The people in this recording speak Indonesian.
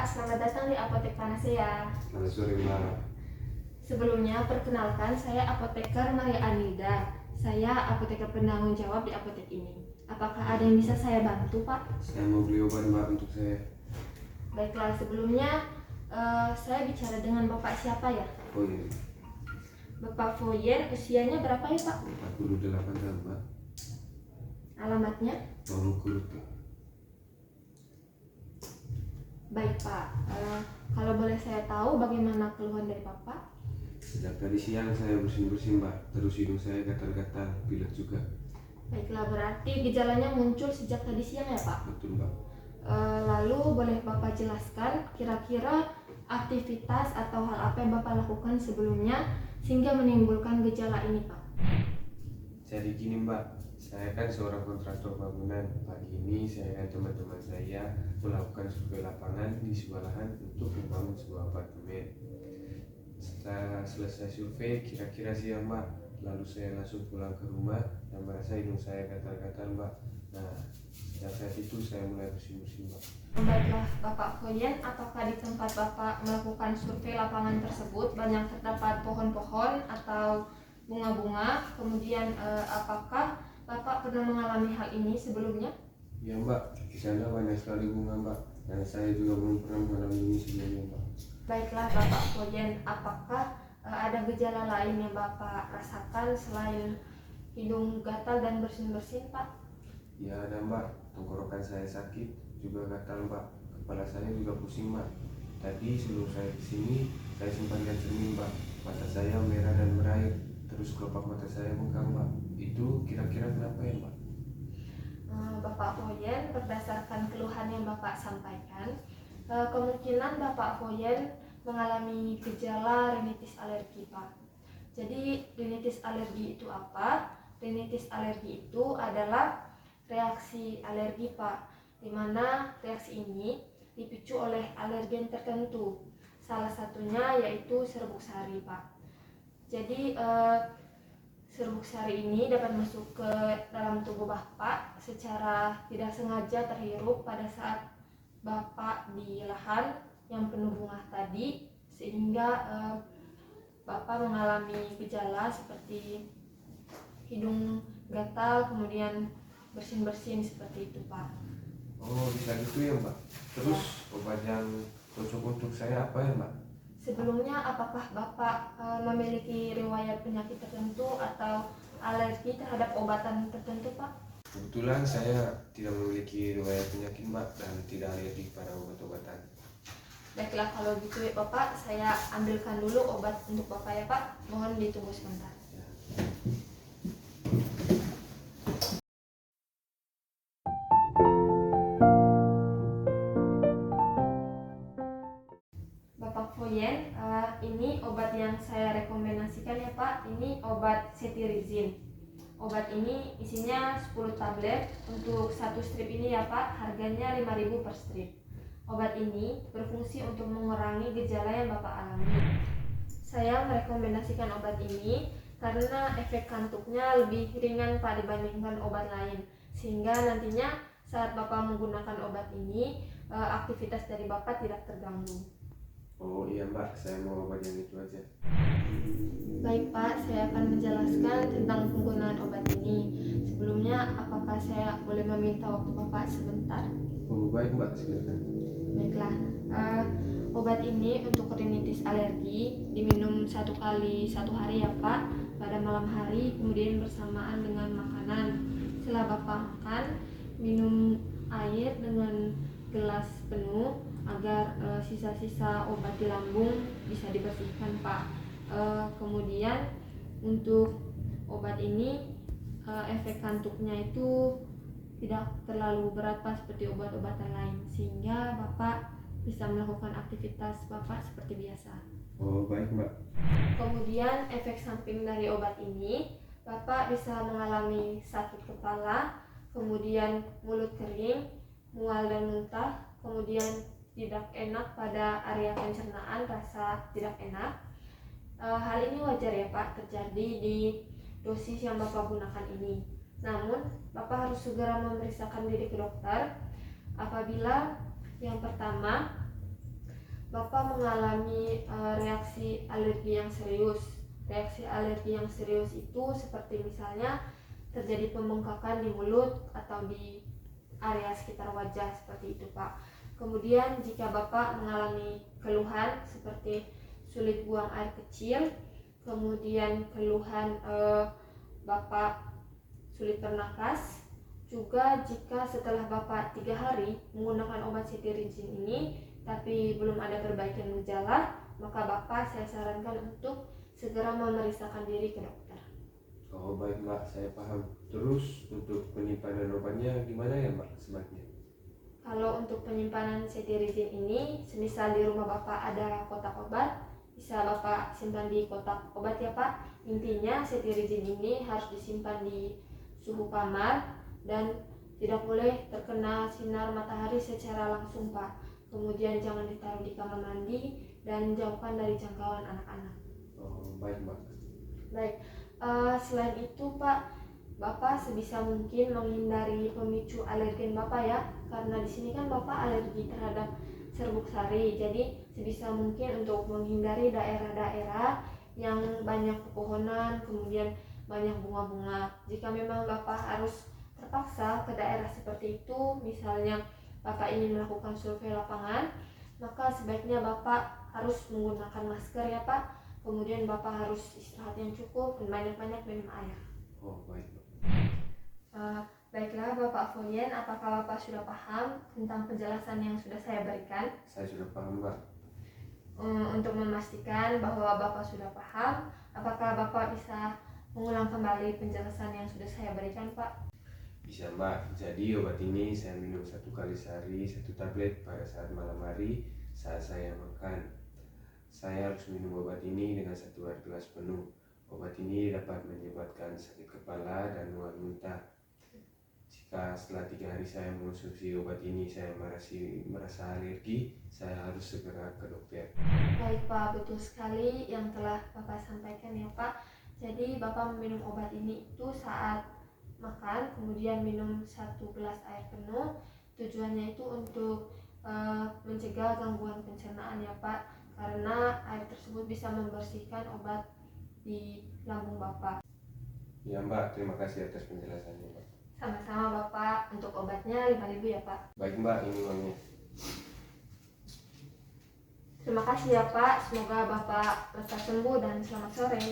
selamat datang di Apotek Panacea. Selamat sore Mbak. Sebelumnya, perkenalkan saya Apoteker Maria Anida. Saya apoteker penanggung jawab di apotek ini. Apakah ada yang bisa saya bantu, Pak? Saya mau beli obat Mbak untuk saya. Baiklah, sebelumnya saya bicara dengan Bapak siapa ya? Oh iya, Bapak Foyen, usianya berapa ya, Pak? 48 tahun Mbak. Alamatnya? Mangkurutu. Baik, Pak. Kalau boleh saya tahu bagaimana keluhan dari Bapak? Sejak tadi siang saya bersin-bersin Mbak, terus hidung saya gatal-gatal, pilek juga. Baiklah, berarti gejalanya muncul sejak tadi siang ya, Pak? Betul Mbak. Lalu boleh Bapak jelaskan kira-kira aktivitas atau hal apa yang Bapak lakukan sebelumnya sehingga menimbulkan gejala ini, Pak? Jadi gini Mbak, saya kan seorang kontraktor bangunan. Pagi ini saya dan teman-teman saya melakukan survei lapangan di sebuah lahan untuk membangun sebuah apartemen. Setelah selesai survei kira-kira siang Mbak, lalu saya langsung pulang ke rumah dan merasa hidung saya gatal-gatal Mbak. Nah, sejak saat itu saya mulai bersin-bersin Mbak. Baiklah, Bapak Foyen, apakah di tempat Bapak melakukan survei lapangan tersebut banyak terdapat pohon-pohon atau bunga-bunga? Kemudian apakah Bapak pernah mengalami hal ini sebelumnya? Ya Mbak, di sana banyak sekali bunga Mbak, dan saya juga belum pernah mengalami ini sebelumnya Mbak. Baiklah, Bapak Foyen, apakah ada gejala lain yang Bapak rasakan selain hidung gatal dan bersin-bersin, Pak? Ya ada Mbak, tenggorokan saya sakit, juga gatal Mbak, kepala saya juga pusing Mbak. Tadi sebelum saya kesini, saya sempat lihat cermin Mbak, mata saya merah dan berair, terus kelopak mata saya bengkak Mbak. Itu kira-kira kenapa ya Mbak? Bapak Foyen, berdasarkan keluhan yang Bapak sampaikan, kemungkinan Bapak Foyen mengalami gejala rinitis alergi, Pak. Jadi rinitis alergi itu apa? Rinitis alergi itu adalah reaksi alergi, Pak, di mana reaksi ini dipicu oleh alergen tertentu. Salah satunya yaitu serbuk sari, Pak. Jadi serbuk sari ini dapat masuk ke dalam tubuh Bapak secara tidak sengaja terhirup pada saat Bapak di lahan yang penuh bunga tadi, sehingga Bapak mengalami gejala seperti hidung gatal, kemudian bersin-bersin seperti itu, Pak. Oh bisa gitu ya Mbak. Terus obat yang cocok untuk saya apa ya Mbak? Sebelumnya, apakah Bapak memiliki riwayat penyakit tertentu atau alergi terhadap obatan tertentu, Pak? Kebetulan saya tidak memiliki riwayat penyakit Mbak dan tidak alergi pada obat-obatan. Baiklah, kalau gitu ya Bapak, saya ambilkan dulu obat untuk Bapak ya Pak. Mohon ditunggu sebentar. Ya. Bapak Foyen, ini obat yang saya rekomendasikan ya Pak. Ini obat cetirizine. Obat ini isinya 10 tablet. Untuk satu strip ini ya Pak, harganya 5.000 per strip. Obat ini berfungsi untuk mengurangi gejala yang Bapak alami. Saya merekomendasikan obat ini karena efek kantuknya lebih ringan Pak dibandingkan obat lain, sehingga nantinya saat Bapak menggunakan obat ini aktivitas dari Bapak tidak terganggu. Oh iya Mbak, saya mau obat yang itu aja. Baik Pak, saya akan menjelaskan tentang penggunaan obat ini. Sebelumnya, apakah saya boleh meminta waktu Bapak sebentar? Oh baik Mbak, silakan. Baiklah, obat ini untuk rinitis alergi diminum 1 kali 1 hari ya Pak, pada malam hari kemudian bersamaan dengan makanan. Setelah Bapak makan, minum air dengan gelas penuh agar sisa-sisa obat di lambung bisa dibersihkan Pak. Kemudian untuk obat ini efek kantuknya itu tidak terlalu berat Pak seperti obat-obatan lain, sehingga Bapak bisa melakukan aktivitas Bapak seperti biasa. Oh baik Mbak. Kemudian efek samping dari obat ini, Bapak bisa mengalami sakit kepala, kemudian mulut kering, mual dan muntah, kemudian tidak enak pada area pencernaan, rasa tidak enak. Hal ini wajar ya Pak terjadi di dosis yang Bapak gunakan ini. Namun, Bapak harus segera memeriksakan diri ke dokter apabila yang pertama Bapak mengalami reaksi alergi yang serius. Reaksi alergi yang serius itu seperti misalnya terjadi pembengkakan di mulut atau di area sekitar wajah seperti itu, Pak. Kemudian jika Bapak mengalami keluhan seperti sulit buang air kecil, kemudian keluhan Bapak sulit bernapas, juga jika setelah Bapak 3 hari menggunakan obat cetirizine ini tapi belum ada perbaikan gejala, maka Bapak saya sarankan untuk segera memeriksakan diri ke dokter. Oh baik Mbak, saya paham. Terus untuk penyimpanan obatnya gimana ya Mbak sebaiknya? Kalau untuk penyimpanan cetirizine ini, semisal di rumah Bapak ada kotak obat, bisa Bapak simpan di kotak obat ya Pak. Intinya cetirizine ini harus disimpan di suhu kamar dan tidak boleh terkena sinar matahari secara langsung Pak. Kemudian jangan ditaruh di kamar mandi dan jauhkan dari jangkauan anak-anak. Oh baik Mbak. Baik, selain itu Pak, Bapak sebisa mungkin menghindari pemicu alergen Bapak ya, karena di sini kan Bapak alergi terhadap serbuk sari. Jadi sebisa mungkin untuk menghindari daerah-daerah yang banyak pepohonan, kemudian banyak bunga-bunga. Jika memang Bapak harus terpaksa ke daerah seperti itu, misalnya Bapak ingin melakukan survei lapangan, maka sebaiknya Bapak harus menggunakan masker ya Pak. Kemudian Bapak harus istirahat yang cukup dan banyak-banyak minum air. Oh baik Mbak. Baiklah Bapak Foyen, apakah Bapak sudah paham tentang penjelasan yang sudah saya berikan? Saya sudah paham Mbak. Untuk memastikan bahwa Bapak sudah paham, apakah Bapak bisa mengulang kembali penjelasan yang sudah saya berikan Pak? Bisa Mbak, jadi obat ini saya minum 1 kali sehari, 1 tablet pada saat malam hari saat saya makan. Saya harus minum obat ini dengan 1 air gelas penuh. Obat ini dapat menyebabkan sakit kepala dan mual muntah. Jika setelah 3 hari saya mengonsumsi obat ini saya merasa alergi, saya harus segera ke dokter. Baik Pak, betul sekali yang telah Bapak sampaikan ya Pak. Jadi Bapak meminum obat ini itu saat makan, kemudian minum 1 gelas air penuh. Tujuannya itu untuk mencegah gangguan pencernaan ya Pak, karena air tersebut bisa membersihkan obat di lambung Bapak. Ya Mbak, terima kasih atas penjelasannya Mbak. Sama-sama Bapak, untuk obatnya 5.000 ya Pak. Baik Mbak, ini uangnya. Terima kasih ya Pak, semoga Bapak lekas sembuh dan selamat sore.